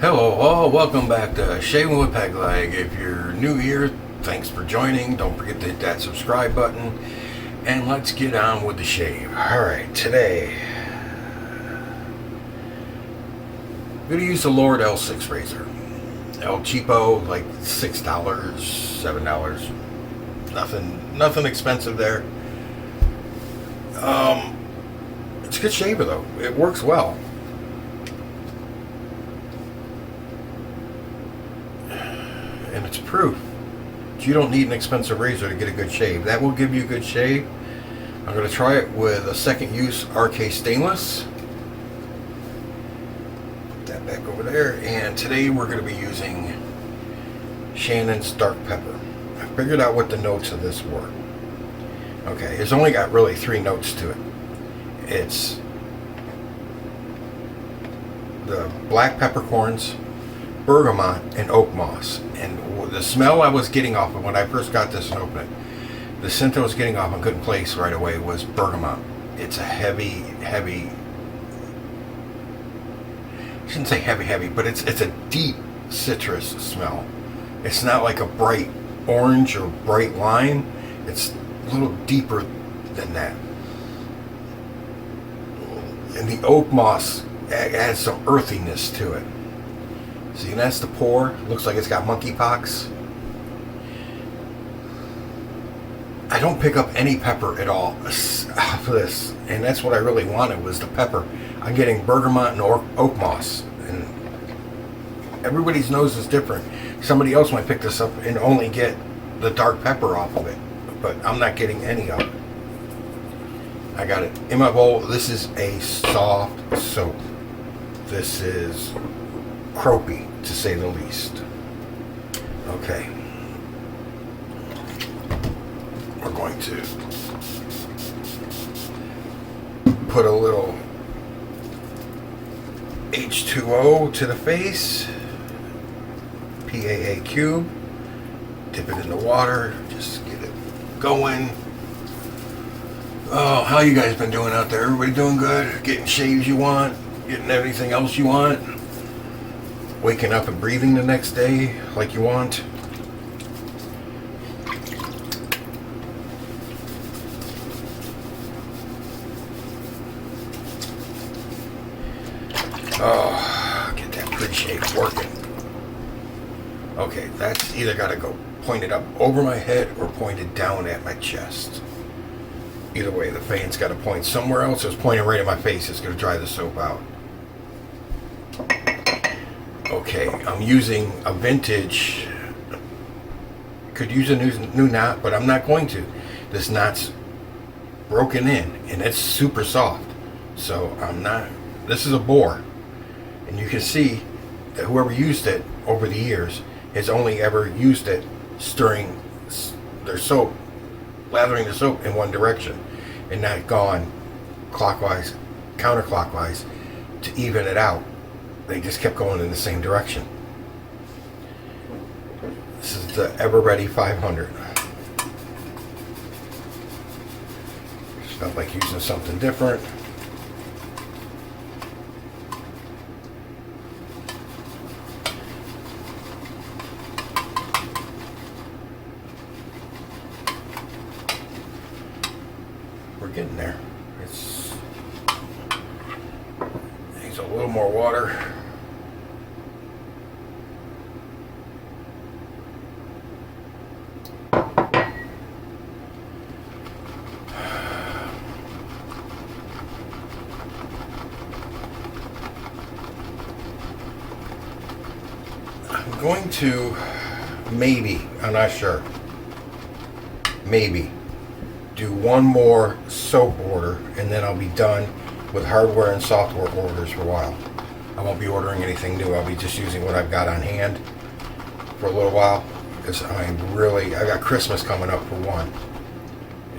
Hello all, welcome back to Shaving with Peg Leg. If you're new here, thanks for joining. Don't forget to hit that subscribe button. And let's get on with the shave. Alright, today I'm going to use the Lord L6 razor. El Cheapo, like $6, $7. Nothing expensive there. It's a good shaver though. It works well. And it's proof that you don't need an expensive razor to get a good shave. That will give you a good shave. I'm going to try it with a second use RK stainless. Put that back over there. And today we're going to be using Shannon's dark pepper. I figured out what the notes of this were. Okay, it's only got really 3 notes to it. It's the black peppercorns, bergamot, and oak moss. And the smell I was getting off of when I first got this and opened it, the scent I was getting off and couldn't place right away was bergamot. It's a heavy, I shouldn't say heavy, but it's a deep citrus smell. It's not like a bright orange or bright lime. It's a little deeper than that. And the oak moss adds some earthiness to it. See, and that's the pour. Looks like it's got monkeypox. I don't pick up any pepper at all off of this, and that's what I really wanted was the pepper. I'm getting bergamot and oak moss, and everybody's nose is different. Somebody else might pick this up and only get the dark pepper off of it, but I'm not getting any of it. I got it in my bowl. This is a soft soap. This is croapy, to say the least. Okay. We're going to put a little H2O to the face, PAA cube, dip it in the water, just get it going. Oh, how you guys been doing out there? Everybody doing good? Getting shaves you want? Getting everything else you want? Waking up and breathing the next day like you want? Oh, get that pre-shave working. Okay, that's either got to go pointed up over my head or pointed down at my chest. Either way, the fan's got to point somewhere else. It's pointing right at my face. It's going to dry the soap out. Okay, I'm using a vintage. Could use a new knot, but I'm not going to. This knot's broken in, and it's super soft. So I'm not. This is a bore, and you can see that whoever used it over the years has only ever used it stirring their soap, lathering the soap in one direction, and not gone clockwise, counterclockwise to even it out. They just kept going in the same direction. This is the Ever Ready 500. Just felt like using something different. We're getting there. It needs a little more water. I'm going to I'm not sure, maybe do one more soap order, and then I'll be done with hardware and software orders for a while. I won't be ordering anything new. I'll be just using what I've got on hand for a little while, because I got Christmas coming up for one,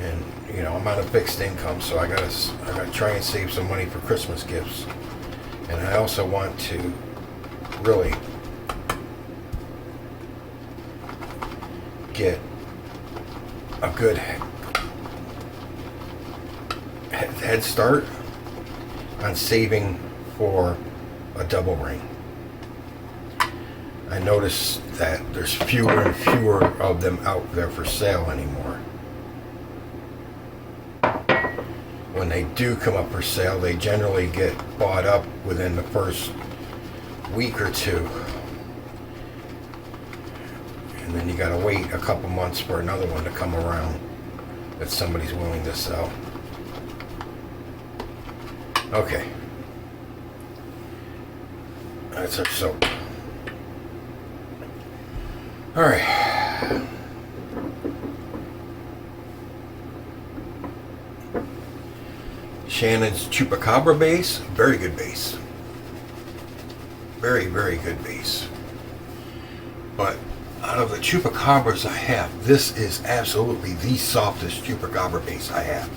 and you know I'm on a fixed income, so I gotta try and save some money for Christmas gifts, and I also want to really get a good head start on saving for a double ring. I noticed that there's fewer and fewer of them out there for sale anymore. When they do come up for sale, they generally get bought up within the first week or two. And then you gotta wait a couple months for another one to come around that somebody's willing to sell. Okay. That's our soap. Alright. Shannon's Chupacabra Base. Very good base. Very, very good base. But out of the Chupacabras I have, this is absolutely the softest Chupacabra base I have.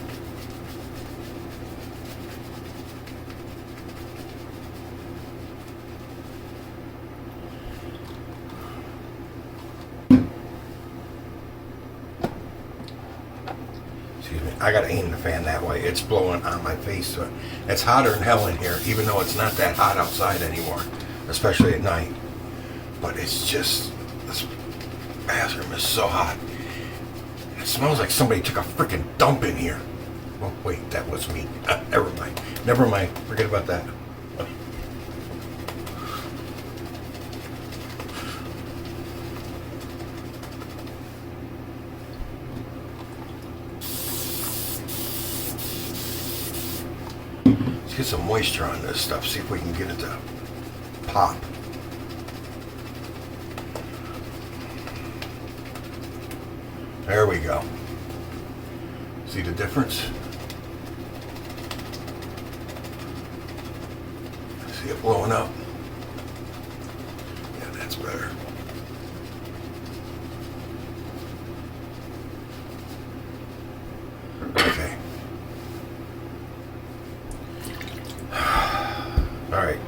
Excuse me. I gotta aim the fan that way. It's blowing on my face. So it's hotter than hell in here, even though it's not that hot outside anymore, especially at night. But it's just, this bathroom is so hot. It smells like somebody took a freaking dump in here. Oh, wait, that was me. Never mind. Never mind. Forget about that. Let's get some moisture on this stuff. See if we can get it to pop. There we go. See the difference? See it blowing up? Yeah, that's better. Okay. All right.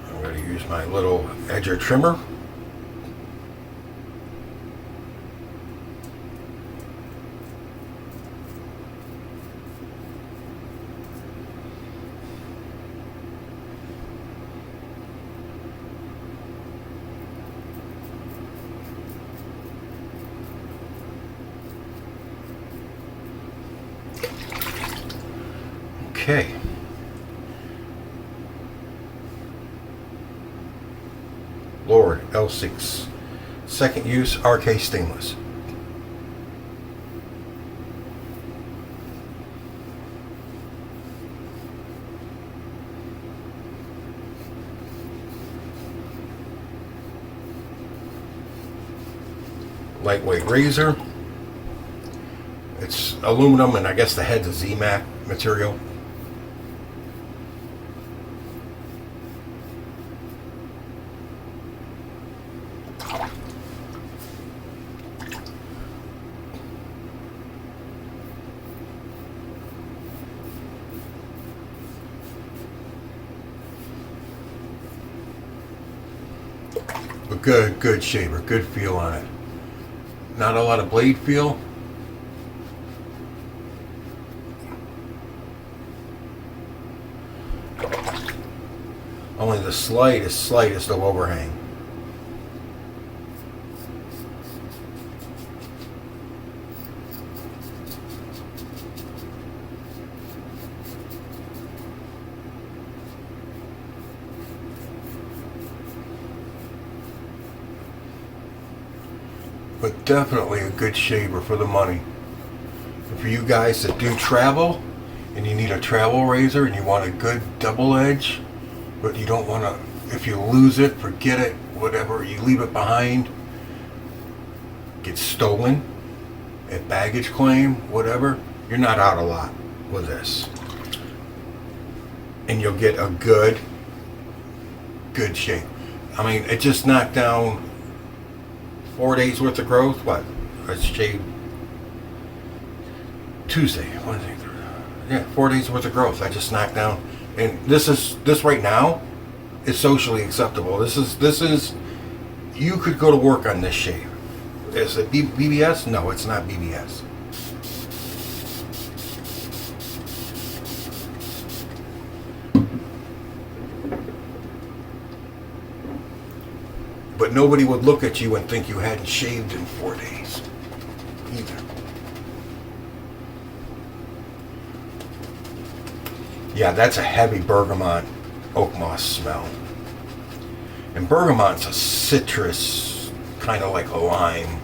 I'm going to use my little edger trimmer. Okay. Lord L6. Second use, RK stainless. Lightweight razor. It's aluminum, and I guess the head's a Z-Mac material. But good shaver, good feel on it. Not a lot of blade feel. Only the slightest of overhang. But definitely a good shaver for the money. And for you guys that do travel and you need a travel razor and you want a good double edge, but you don't want to, if you lose it, forget it, whatever, you leave it behind, gets stolen at baggage claim, whatever, you're not out a lot with this. And you'll get a good shave. I mean, it just knocked down 4 days worth of growth. What? I shaved Tuesday, Wednesday, Thursday. Yeah, 4 days worth of growth. I just knocked down, and this right now is socially acceptable. This is you could go to work on this shave. Is it BBS? No, it's not BBS. But nobody would look at you and think you hadn't shaved in 4 days either. Yeah, that's a heavy bergamot oak moss smell. And bergamot's a citrus, kind of like a lime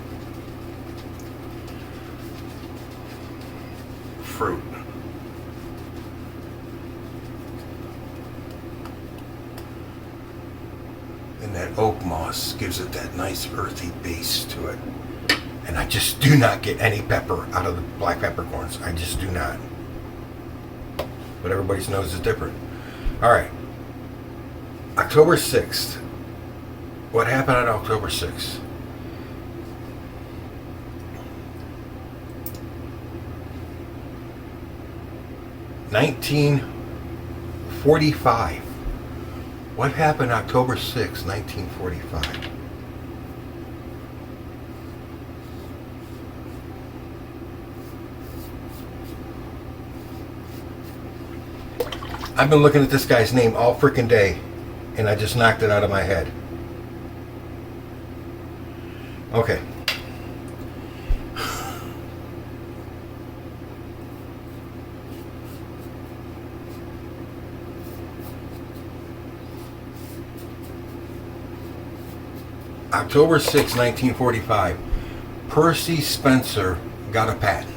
fruit. And that oak moss gives it that nice earthy base to it. And I just do not get any pepper out of the black peppercorns. I just do not. But everybody's nose is different. All right. October 6th. What happened on October 6th? $1945. What happened October 6th, 1945? I've been looking at this guy's name all freaking day, and I just knocked it out of my head. Okay. October 6, 1945, Percy Spencer got a patent.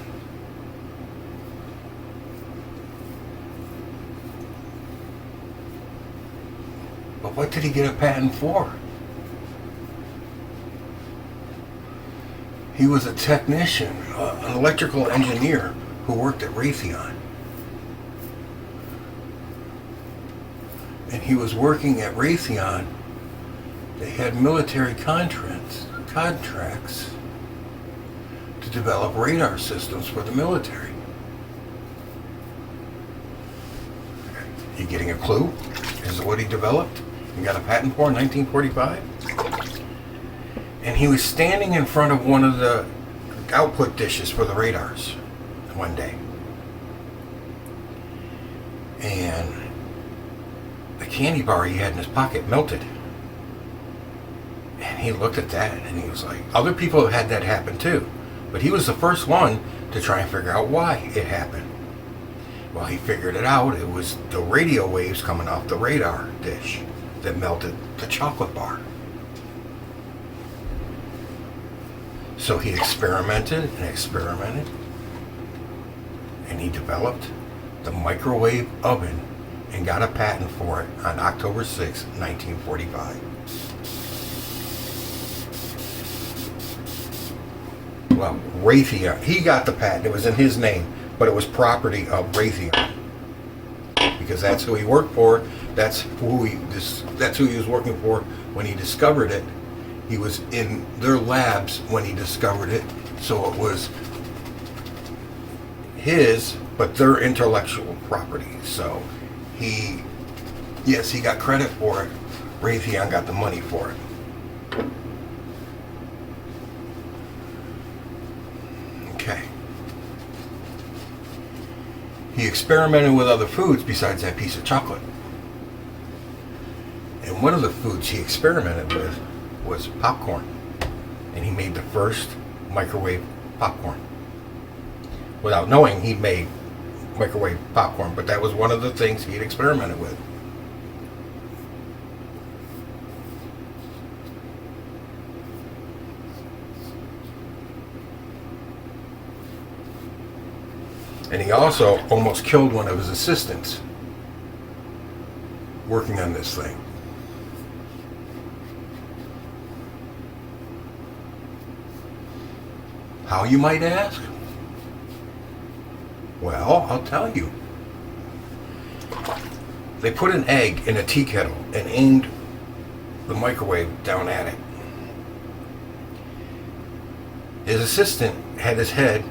But what did he get a patent for? He was a technician, an electrical engineer who worked at Raytheon. And he was working at Raytheon. They had military contracts to develop radar systems for the military. You getting a clue as to what he developed and got a patent for in 1945? And he was standing in front of one of the output dishes for the radars one day. And the candy bar he had in his pocket melted. And he looked at that and he was like, other people have had that happen too. But he was the first one to try and figure out why it happened. Well, he figured it out. It was the radio waves coming off the radar dish that melted the chocolate bar. So he experimented and experimented. And he developed the microwave oven and got a patent for it on October 6, 1945. Well, Raytheon, he got the patent. It was in his name, but it was property of Raytheon because that's who he worked for. That's who he was working for when he discovered it. He was in their labs when he discovered it, so it was his, but their intellectual property. So he got credit for it. Raytheon got the money for it. Okay. He experimented with other foods besides that piece of chocolate. And one of the foods he experimented with was popcorn. And he made the first microwave popcorn. Without knowing he made microwave popcorn, but that was one of the things he had experimented with. And he also almost killed one of his assistants working on this thing. How, you might ask? Well, I'll tell you. They put an egg in a tea kettle and aimed the microwave down at it. His assistant had his head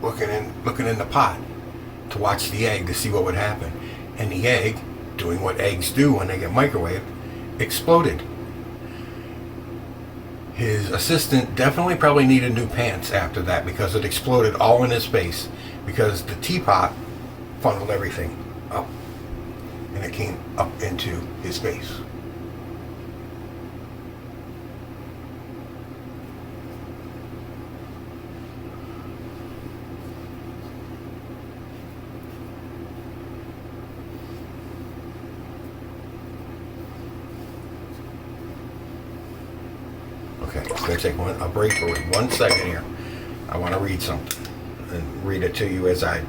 looking in the pot to watch the egg to see what would happen. And the egg, doing what eggs do when they get microwaved, exploded. His assistant definitely probably needed new pants after that because it exploded all in his face because the teapot funneled everything up and it came up into his face. Okay, I'm going to take a break for 1 second here. I want to read something and read it to you as I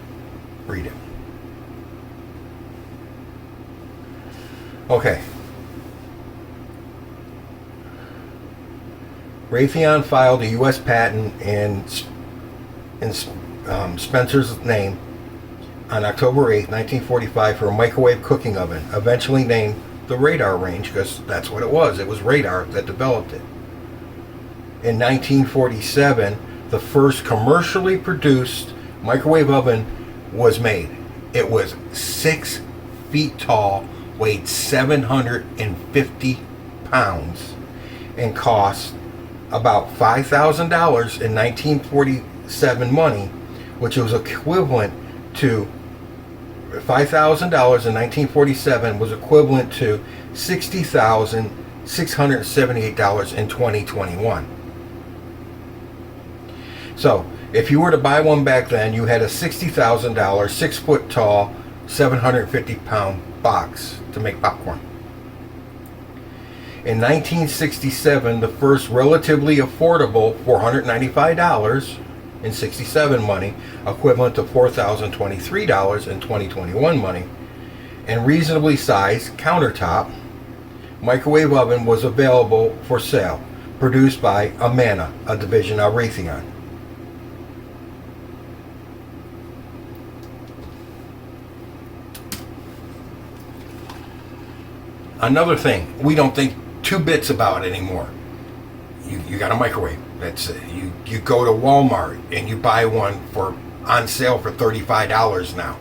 read it. Okay. Raytheon filed a U.S. patent in Spencer's name on October 8, 1945 for a microwave cooking oven, eventually named the Radar range because that's what it was. It was Radar that developed it. In 1947, the first commercially produced microwave oven was made. It was 6 feet tall, weighed 750 pounds, and cost about $5,000 in 1947 money, which was equivalent to $5,000 in 1947 was equivalent to $60,678 in 2021. So, if you were to buy one back then, you had a $60,000, 6 foot tall, 750 pound box to make popcorn. In 1967, the first relatively affordable $495 in 67 money, equivalent to $4,023 in 2021 money, and reasonably sized countertop microwave oven was available for sale, produced by Amana, a division of Raytheon. Another thing we don't think two bits about anymore. You got a microwave. That's it. You go to Walmart and you buy one for on sale for $35 now.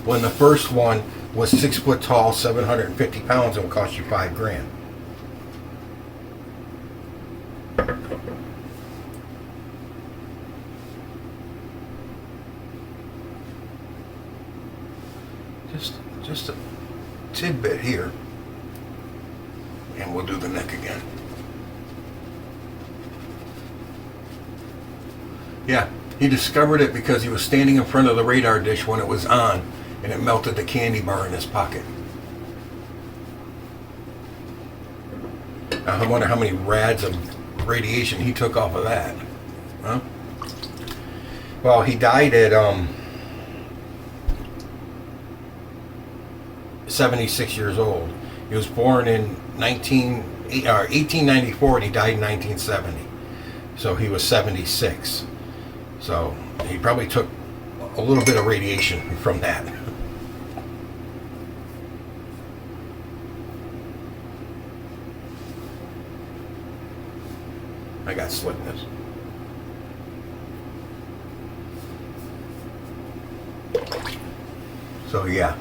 When the first one was 6 foot tall, 750 pounds, it would cost you $5,000. Just a tidbit here, and we'll do the neck again. Yeah, he discovered it because he was standing in front of the radar dish when it was on, and it melted the candy bar in his pocket. I wonder how many rads of radiation he took off of that. Huh? Well, he died at 76 years old. He was born in 1894 and he died in 1970. So he was 76. So he probably took a little bit of radiation from that. I got slickness. So yeah.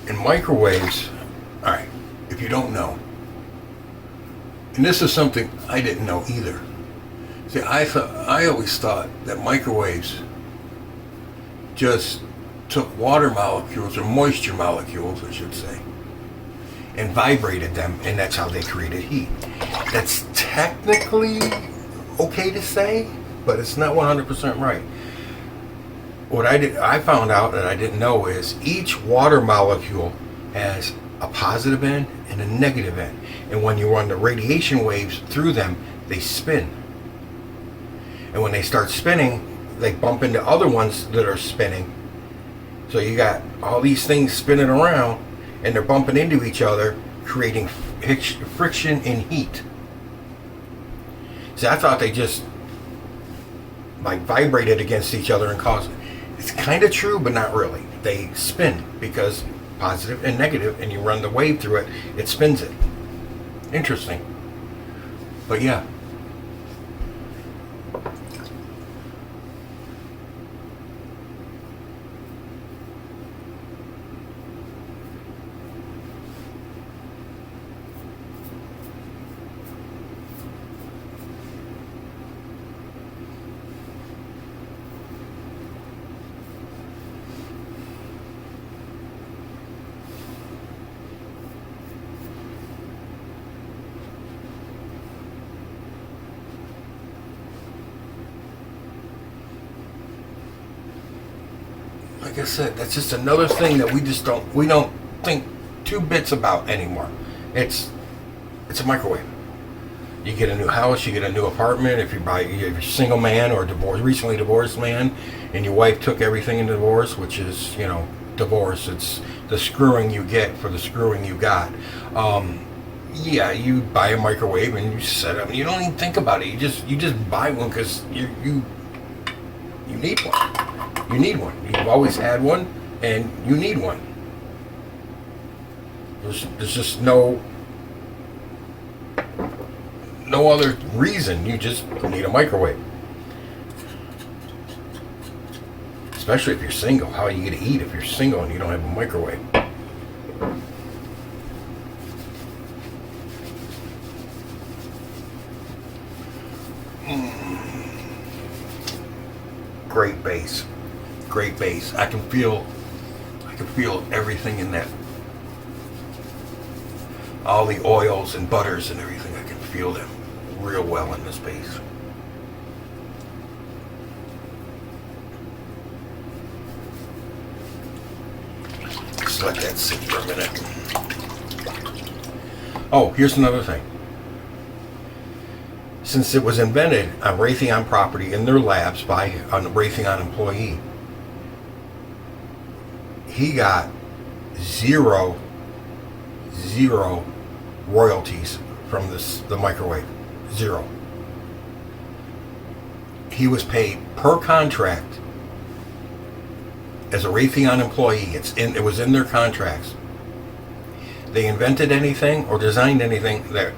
In microwaves, alright, if you don't know, and this is something I didn't know either. See, I always thought that microwaves just took water molecules, or moisture molecules, I should say, and vibrated them, and that's how they created heat. That's technically okay to say, but it's not 100% right. What I found out that I didn't know is each water molecule has a positive end and a negative end. And when you run the radiation waves through them, they spin. And when they start spinning, they bump into other ones that are spinning. So you got all these things spinning around and they're bumping into each other, creating friction and heat. See, I thought they just vibrated against each other and caused it. It's kind of true, but not really. They spin because positive and negative, and you run the wave through it, it spins it. Interesting. But yeah, like I said, that's just another thing that we don't think two bits about anymore. It's a microwave. You get a new house, you get a new apartment. If you're a single man or recently divorced man, and your wife took everything in divorce, which is, divorce. It's the screwing you get for the screwing you got. Yeah, you buy a microwave and you set up. You don't even think about it. You just buy one because you need one. You need one. You've always had one, and you need one. There's just no other reason. You just need a microwave. Especially if you're single. How are you going to eat if you're single and you don't have a microwave? Great base. Great base. I can feel everything in that. All the oils and butters and everything. I can feel them real well in this base. Just let that sit for a minute. Oh, here's another thing. Since it was invented on Raytheon property in their labs by a Raytheon employee, he got zero royalties from the microwave. Zero. He was paid per contract as a Raytheon employee. It was in their contracts. They invented anything or designed anything that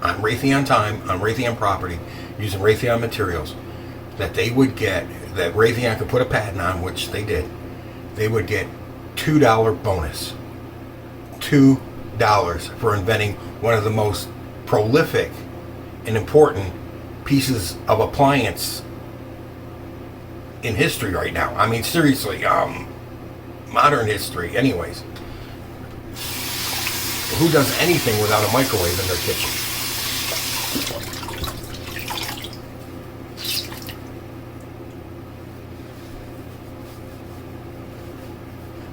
on Raytheon time, on Raytheon property, using Raytheon materials, that they would get, that Raytheon could put a patent on, which they did, they would get $2 bonus. $2 for inventing one of the most prolific and important pieces of appliance in history right now. I mean, seriously, modern history, anyways. Who does anything without a microwave in their kitchen?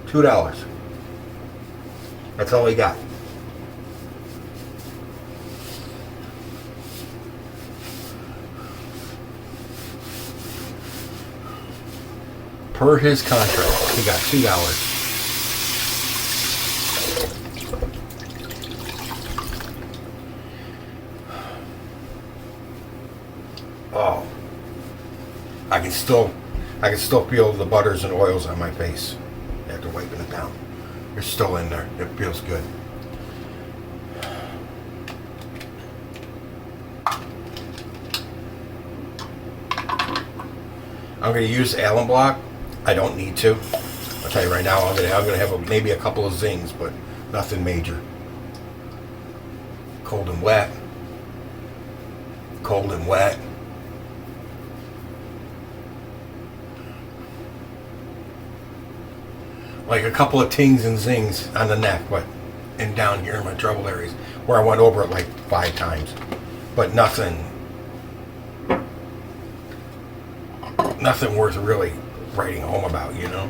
$2. That's all he got. Per his contract, he got $2. Oh, I can still feel the butters and oils on my face after wiping it down. They're still in there. It feels good. I'm going to use Allen block. I don't need to. I'll tell you right now, I'm going to have maybe a couple of zings, but nothing major. Cold and wet. Cold and wet. Like a couple of tings and zings on the neck, but and down here in my trouble areas, where I went over it like 5 times. But nothing worth really writing home about, you know?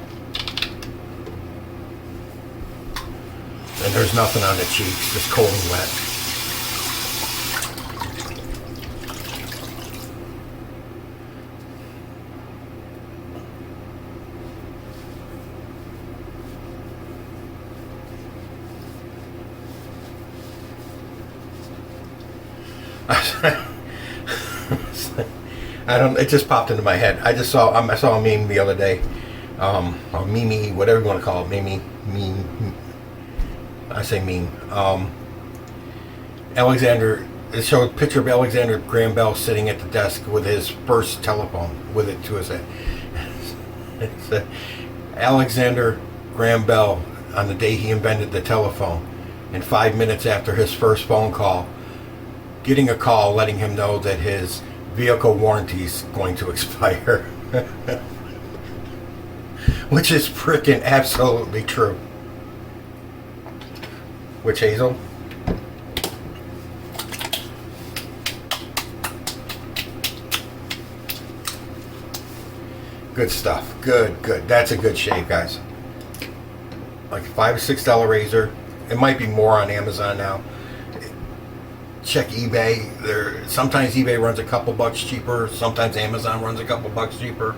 And there's nothing on the cheeks, just cold and wet. It just popped into my head. I saw a meme the other day. Or meme, whatever you want to call it. Meme. I say meme. It showed a picture of Alexander Graham Bell sitting at the desk with his first telephone with it to his head. It's Alexander Graham Bell on the day he invented the telephone, and 5 minutes after his first phone call, getting a call letting him know that his vehicle warranty is going to expire. Which is freaking absolutely true. Witch hazel. Good stuff. Good. That's a good shave, guys. Like a $5 or $6 razor. It might be more on Amazon now. Check eBay. Sometimes eBay runs a couple bucks cheaper. Sometimes Amazon runs a couple bucks cheaper.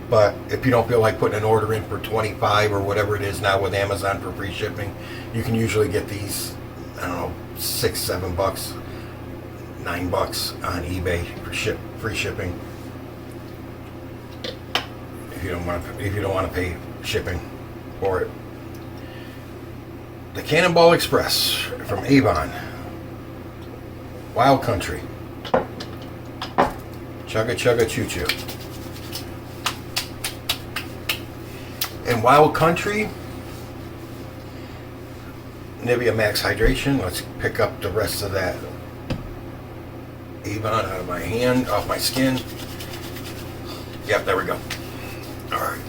But if you don't feel like putting an order in for 25 or whatever it is now with Amazon for free shipping, you can usually get these, I don't know, $6, $7, $9 on eBay for free shipping. If you don't want to pay shipping for it. The Cannonball Express from Avon. Wild Country. Chugga chugga choo choo. In Wild Country, Nivea Max Hydration. Let's pick up the rest of that Avon out of my hand, off my skin. Yep, there we go. Alright.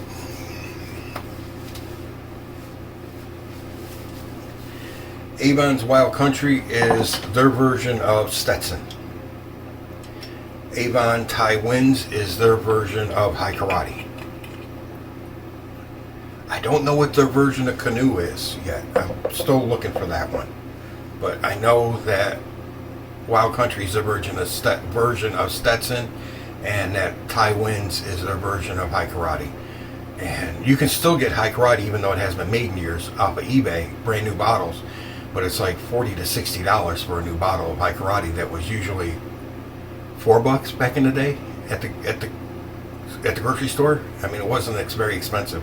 Avon's Wild Country is their version of Stetson. Avon Thai Winds is their version of High Karate. I don't know what their version of Canoe is yet. I'm still looking for that one. But I know that Wild Country is their version of Stetson, and that Thai Winds is their version of High Karate. And you can still get High Karate even though it hasn't been made in years off of eBay, brand new bottles. But it's like $40 to $60 for a new bottle of High Karate that was usually $4 back in the day at the grocery store. I mean, it wasn't very expensive.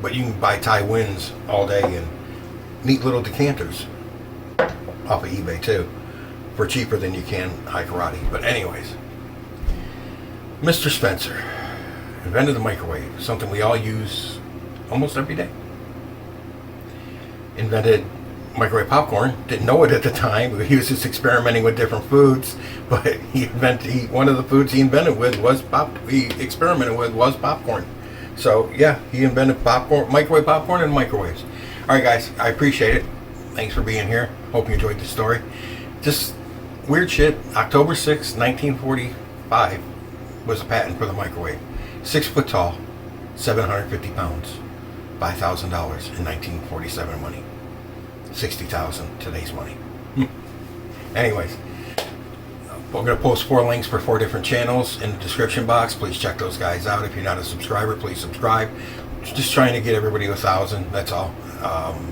But you can buy Thai Winds all day and neat little decanters off of eBay too for cheaper than you can High Karate. But anyways, Mr. Spencer invented the microwave, something we all use almost every day. Invented microwave popcorn. Didn't know it at the time. He was just experimenting with different foods. But one of the foods he experimented with was popcorn. So yeah, he invented popcorn, microwave popcorn, and microwaves. All right, guys, I appreciate it. Thanks for being here. Hope you enjoyed the story. Just weird shit. October 6, 1945 was a patent for the microwave. 6 foot tall, 750 pounds. $5,000 in 1947 money. $60,000 today's money. Anyways, we're going to post 4 links for 4 different channels in the description box. Please check those guys out. If you're not a subscriber, please subscribe. Just trying to get everybody 1,000. That's all.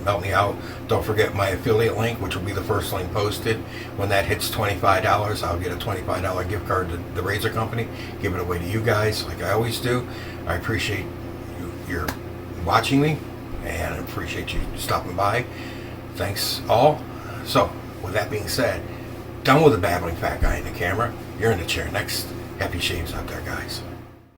Help me out. Don't forget my affiliate link, which will be the first link posted. When that hits $25, I'll get a $25 gift card to the razor company. Give it away to you guys like I always do. I appreciate your watching me, and I appreciate you stopping by. Thanks all. So with that being said, done with the babbling fat guy in the camera. You're in the chair next. Happy shaves out there, guys.